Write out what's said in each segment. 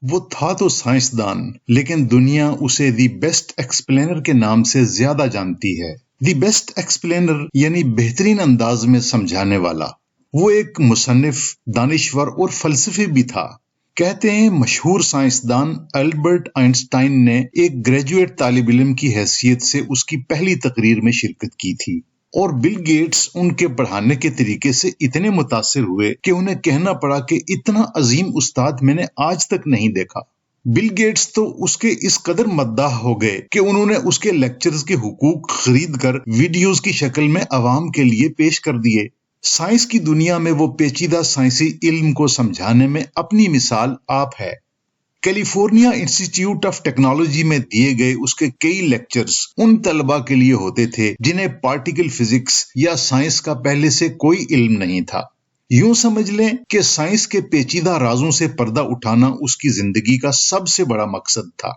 وہ تھا تو سائنسدان، لیکن دنیا اسے دی بیسٹ ایکسپلینر کے نام سے زیادہ جانتی ہے۔ دی بیسٹ ایکسپلینر یعنی بہترین انداز میں سمجھانے والا۔ وہ ایک مصنف، دانشور اور فلسفی بھی تھا۔ کہتے ہیں مشہور سائنسدان البرٹ آئنسٹائن نے ایک گریجویٹ طالب علم کی حیثیت سے اس کی پہلی تقریر میں شرکت کی تھی، اور بل گیٹس ان کے پڑھانے کے طریقے سے اتنے متاثر ہوئے کہ انہیں کہنا پڑا کہ اتنا عظیم استاد میں نے آج تک نہیں دیکھا۔ بل گیٹس تو اس کے اس قدر مداح ہو گئے کہ انہوں نے اس کے لیکچرز کے حقوق خرید کر ویڈیوز کی شکل میں عوام کے لیے پیش کر دیے۔ سائنس کی دنیا میں وہ پیچیدہ سائنسی علم کو سمجھانے میں اپنی مثال آپ ہے۔ کیلیفورنیا انسٹیٹیوٹ آف ٹیکنالوجی میں دیے گئے اس کے کئی لیکچرز ان طلباء کے لیے ہوتے تھے جنہیں پارٹیکل فزکس یا سائنس کا پہلے سے کوئی علم نہیں تھا۔ یوں سمجھ لیں کہ سائنس کے پیچیدہ رازوں سے پردہ اٹھانا اس کی زندگی کا سب سے بڑا مقصد تھا۔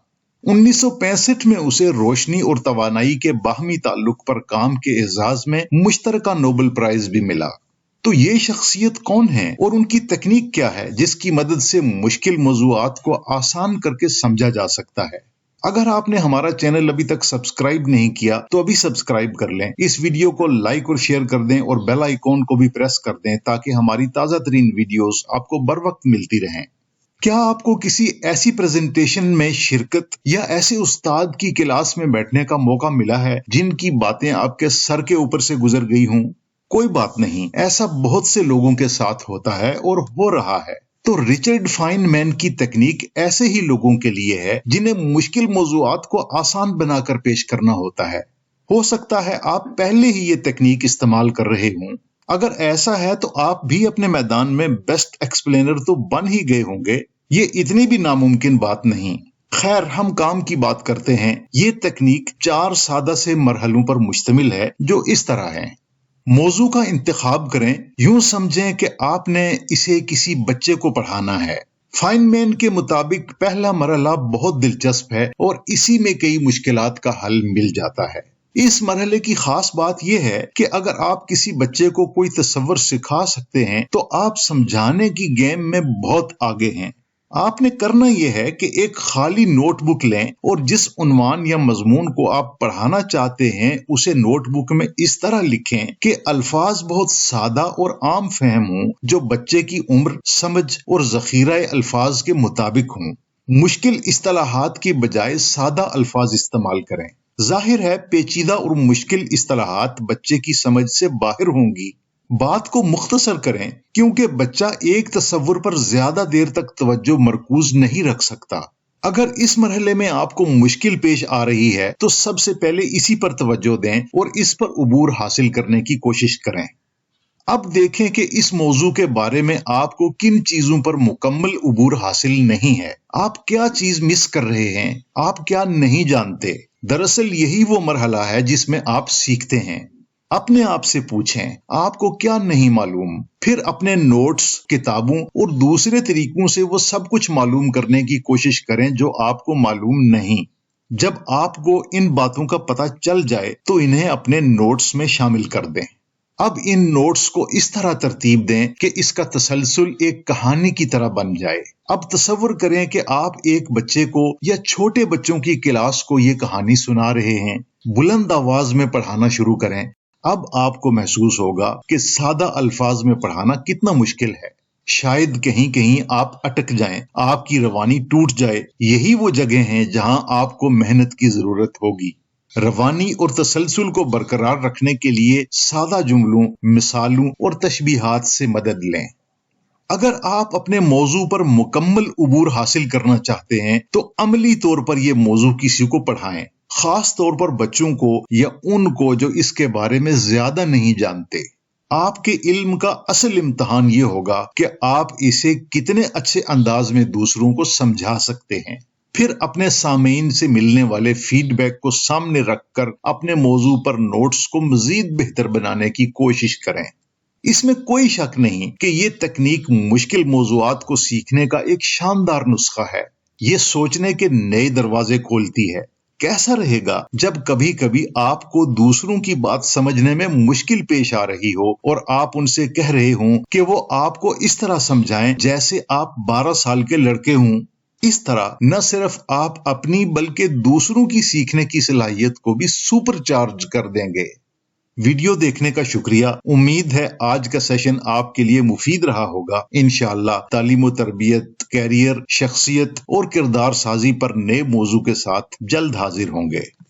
1965 میں اسے روشنی اور توانائی کے باہمی تعلق پر کام کے اعزاز میں مشترکہ نوبل پرائز بھی ملا۔ تو یہ شخصیت کون ہے اور ان کی تکنیک کیا ہے جس کی مدد سے مشکل موضوعات کو آسان کر کے سمجھا جا سکتا ہے؟ اگر آپ نے ہمارا چینل ابھی تک سبسکرائب نہیں کیا تو ابھی سبسکرائب کر لیں، اس ویڈیو کو لائک اور شیئر کر دیں اور بیل آئیکن کو بھی پریس کر دیں تاکہ ہماری تازہ ترین ویڈیوز آپ کو بر وقت ملتی رہیں۔ کیا آپ کو کسی ایسی پریزنٹیشن میں شرکت یا ایسے استاد کی کلاس میں بیٹھنے کا موقع ملا ہے جن کی باتیں آپ کے سر کے اوپر سے گزر گئی ہوں؟ کوئی بات نہیں، ایسا بہت سے لوگوں کے ساتھ ہوتا ہے اور ہو رہا ہے۔ تو رچرڈ فائن مین کی تکنیک ایسے ہی لوگوں کے لیے ہے جنہیں مشکل موضوعات کو آسان بنا کر پیش کرنا ہوتا ہے۔ ہو سکتا ہے آپ پہلے ہی یہ تکنیک استعمال کر رہے ہوں۔ اگر ایسا ہے تو آپ بھی اپنے میدان میں بیسٹ ایکسپلینر تو بن ہی گئے ہوں گے۔ یہ اتنی بھی ناممکن بات نہیں۔ خیر، ہم کام کی بات کرتے ہیں۔ یہ تکنیک 4 سادہ سے مرحلوں پر مشتمل ہے جو اس طرح ہیں۔ موضوع کا انتخاب کریں۔ یوں سمجھیں کہ آپ نے اسے کسی بچے کو پڑھانا ہے۔ فائن مین کے مطابق پہلا مرحلہ بہت دلچسپ ہے اور اسی میں کئی مشکلات کا حل مل جاتا ہے۔ اس مرحلے کی خاص بات یہ ہے کہ اگر آپ کسی بچے کو کوئی تصور سکھا سکتے ہیں تو آپ سمجھانے کی گیم میں بہت آگے ہیں۔ آپ نے کرنا یہ ہے کہ ایک خالی نوٹ بک لیں اور جس عنوان یا مضمون کو آپ پڑھانا چاہتے ہیں اسے نوٹ بک میں اس طرح لکھیں کہ الفاظ بہت سادہ اور عام فہم ہوں، جو بچے کی عمر، سمجھ اور ذخیرہ الفاظ کے مطابق ہوں۔ مشکل اصطلاحات کی بجائے سادہ الفاظ استعمال کریں۔ ظاہر ہے پیچیدہ اور مشکل اصطلاحات بچے کی سمجھ سے باہر ہوں گی۔ بات کو مختصر کریں کیونکہ بچہ ایک تصور پر زیادہ دیر تک توجہ مرکوز نہیں رکھ سکتا۔ اگر اس مرحلے میں آپ کو مشکل پیش آ رہی ہے تو سب سے پہلے اسی پر توجہ دیں اور اس پر عبور حاصل کرنے کی کوشش کریں۔ اب دیکھیں کہ اس موضوع کے بارے میں آپ کو کن چیزوں پر مکمل عبور حاصل نہیں ہے۔ آپ کیا چیز مس کر رہے ہیں؟ آپ کیا نہیں جانتے؟ دراصل یہی وہ مرحلہ ہے جس میں آپ سیکھتے ہیں۔ اپنے آپ سے پوچھیں آپ کو کیا نہیں معلوم، پھر اپنے نوٹس، کتابوں اور دوسرے طریقوں سے وہ سب کچھ معلوم کرنے کی کوشش کریں جو آپ کو معلوم نہیں۔ جب آپ کو ان باتوں کا پتہ چل جائے تو انہیں اپنے نوٹس میں شامل کر دیں۔ اب ان نوٹس کو اس طرح ترتیب دیں کہ اس کا تسلسل ایک کہانی کی طرح بن جائے۔ اب تصور کریں کہ آپ ایک بچے کو یا چھوٹے بچوں کی کلاس کو یہ کہانی سنا رہے ہیں۔ بلند آواز میں پڑھانا شروع کریں۔ اب آپ کو محسوس ہوگا کہ سادہ الفاظ میں پڑھانا کتنا مشکل ہے۔ شاید کہیں کہیں آپ اٹک جائیں، آپ کی روانی ٹوٹ جائے۔ یہی وہ جگہ ہیں جہاں آپ کو محنت کی ضرورت ہوگی۔ روانی اور تسلسل کو برقرار رکھنے کے لیے سادہ جملوں، مثالوں اور تشبیہات سے مدد لیں۔ اگر آپ اپنے موضوع پر مکمل عبور حاصل کرنا چاہتے ہیں تو عملی طور پر یہ موضوع کسی کو پڑھائیں، خاص طور پر بچوں کو یا ان کو جو اس کے بارے میں زیادہ نہیں جانتے۔ آپ کے علم کا اصل امتحان یہ ہوگا کہ آپ اسے کتنے اچھے انداز میں دوسروں کو سمجھا سکتے ہیں۔ پھر اپنے سامعین سے ملنے والے فیڈ بیک کو سامنے رکھ کر اپنے موضوع پر نوٹس کو مزید بہتر بنانے کی کوشش کریں۔ اس میں کوئی شک نہیں کہ یہ تکنیک مشکل موضوعات کو سیکھنے کا ایک شاندار نسخہ ہے۔ یہ سوچنے کے نئے دروازے کھولتی ہے۔ کیسا رہے گا جب کبھی کبھی آپ کو دوسروں کی بات سمجھنے میں مشکل پیش آ رہی ہو اور آپ ان سے کہہ رہے ہوں کہ وہ آپ کو اس طرح سمجھائیں جیسے آپ 12 سال کے لڑکے ہوں؟ اس طرح نہ صرف آپ اپنی بلکہ دوسروں کی سیکھنے کی صلاحیت کو بھی سپر چارج کر دیں گے۔ ویڈیو دیکھنے کا شکریہ۔ امید ہے آج کا سیشن آپ کے لیے مفید رہا ہوگا۔ انشاءاللہ تعلیم و تربیت، کیریئر، شخصیت اور کردار سازی پر نئے موضوع کے ساتھ جلد حاضر ہوں گے۔